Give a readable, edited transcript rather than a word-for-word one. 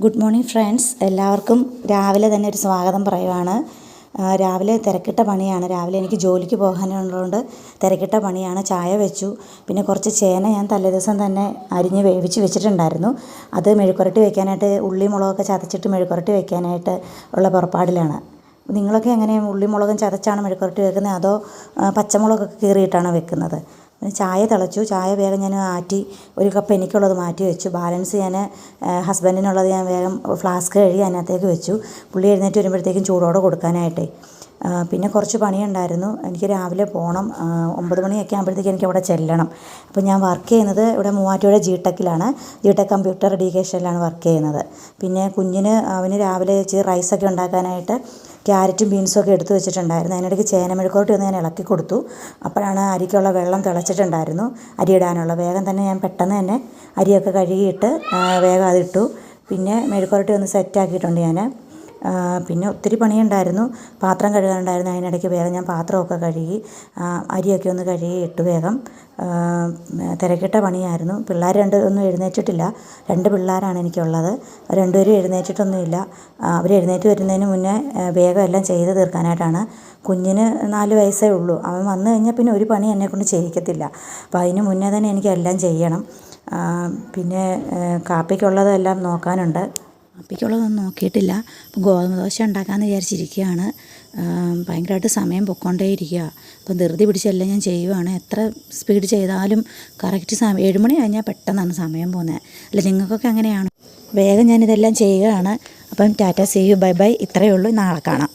Good morning friends, എല്ലാവർക്കും രാവിലെ തന്നെ ഒരു സ്വാഗതം പറയുവാണ്. രാവിലെ തിരക്കിട്ട പണിയാണ്. രാവിലെ എനിക്ക് ജോലിക്ക് പോകാനുള്ളതുകൊണ്ട് തിരക്കിട്ട പണിയാണ്. ചായ വെച്ചു. പിന്നെ കുറച്ച് ചേന ഞാൻ തലേദിവസം തന്നെ അരിഞ്ഞ് വേവിച്ച് വെച്ചിട്ടുണ്ടായിരുന്നു. അത് മെഴുക്കുരട്ടി വെക്കാനായിട്ട് ഉള്ളി മുളകൊക്കെ ചതച്ചിട്ട് മെഴുക്കുരട്ടി വെക്കാനായിട്ട് ഉള്ള പുറപ്പാടിലാണ്. നിങ്ങളൊക്കെ എങ്ങനെയാണ് ഉള്ളി മുളകും ചതച്ചാണ് മെഴുക്കുരട്ടി വെക്കുന്നത്, അതോ പച്ചമുളകൊക്കെ കീറിയിട്ടാണോ വെക്കുന്നത്? ചായ തിളച്ചു. ചായ വേഗം ഞാൻ ആറ്റി ഒരു കപ്പ് എനിക്കുള്ളത് മാറ്റി വെച്ചു. ബാലൻസ് ഞാൻ ഹസ്ബൻഡിനുള്ളത് ഞാൻ വേഗം ഫ്ലാസ്ക് കഴുകി അതിനകത്തേക്ക് വെച്ചു. പുള്ളി എഴുന്നേറ്റ് വരുമ്പോഴത്തേക്കും ചൂടോടെ കൊടുക്കാനായിട്ടേ. പിന്നെ കുറച്ച് പണിയുണ്ടായിരുന്നു. എനിക്ക് രാവിലെ പോകണം. 9 മണിയൊക്കെ ആകുമ്പോഴത്തേക്കും എനിക്ക് അവിടെ ചെല്ലണം. അപ്പോൾ ഞാൻ വർക്ക് ചെയ്യുന്നത് ഇവിടെ മൂവാറ്റുപുഴ ജിടെക്കിലാണ്. ജിടെക് കമ്പ്യൂട്ടർ എഡ്യൂക്കേഷനിലാണ് വർക്ക് ചെയ്യുന്നത്. പിന്നെ അവന് രാവിലെ ഇച്ചിരി റൈസൊക്കെ ഉണ്ടാക്കാനായിട്ട് ക്യാരറ്റും ബീൻസും ഒക്കെ എടുത്ത് വെച്ചിട്ടുണ്ടായിരുന്നു. അതിനിടയ്ക്ക് ചേന മെഴുക്കുവരട്ടി ഒന്ന് ഞാൻ ഇളക്കി കൊടുത്തു. അപ്പോഴാണ് അരിക്കുള്ള വെള്ളം തിളച്ചിട്ടുണ്ടായിരുന്നു, അരി ഇടാനുള്ള. വേഗം തന്നെ ഞാൻ പെട്ടെന്ന് തന്നെ അരിയൊക്കെ കഴുകിയിട്ട് വേഗം അതിട്ടു. പിന്നെ മെഴുക്കുവരട്ടി ഒന്ന് സെറ്റാക്കിയിട്ടുണ്ട് ഞാൻ. പിന്നെ ഒത്തിരി പണിയുണ്ടായിരുന്നു. പാത്രം കഴുകാനുണ്ടായിരുന്നു. അതിനിടയ്ക്ക് വേഗം ഞാൻ പാത്രമൊക്കെ കഴുകി അരിയൊക്കെ ഒന്ന് കഴുകി ഇട്ടു വേഗം. തിരക്കിട്ട പണിയായിരുന്നു. പിള്ളേർ ഒന്നും എഴുന്നേറ്റിട്ടില്ല. 2 പിള്ളേരാണ് എനിക്കുള്ളത്. രണ്ടുപേരും എഴുന്നേറ്റിട്ടൊന്നുമില്ല. അവർ എഴുന്നേറ്റ് വരുന്നതിന് മുന്നേ വേഗം എല്ലാം ചെയ്ത് തീർക്കാനായിട്ടാണ്. കുഞ്ഞിന് 4 വയസ്സേ ഉള്ളൂ. അവൻ വന്നു കഴിഞ്ഞാൽ പിന്നെ ഒരു പണി എന്നെക്കൊണ്ട് ചെയ്യിക്കത്തില്ല. അപ്പോൾ അതിന് മുന്നേ തന്നെ എനിക്ക് എല്ലാം ചെയ്യണം. പിന്നെ കാപ്പിക്കുള്ളതെല്ലാം നോക്കാനുണ്ട്. കാപ്പിക്കുള്ളതൊന്നും നോക്കിയിട്ടില്ല. അപ്പം ഗോതമ്പ് ദോശ ഉണ്ടാക്കാമെന്ന് വിചാരിച്ചിരിക്കുകയാണ്. ഭയങ്കരമായിട്ട് സമയം പൊയ്ക്കൊണ്ടേയിരിക്കുക. അപ്പം ധൃതി പിടിച്ചെല്ലാം ഞാൻ ചെയ്യുവാണ്. എത്ര സ്പീഡ് ചെയ്താലും കറക്റ്റ് 7 മണി കഴിഞ്ഞാൽ പെട്ടെന്നാണ് സമയം പോകുന്നത്. അല്ല, നിങ്ങൾക്കൊക്കെ അങ്ങനെയാണ്? വേഗം ഞാനിതെല്ലാം ചെയ്യുകയാണ്. അപ്പം tata, see you, bye bye. ഇത്രയേ ഉള്ളൂ. നാളെ കാണാം.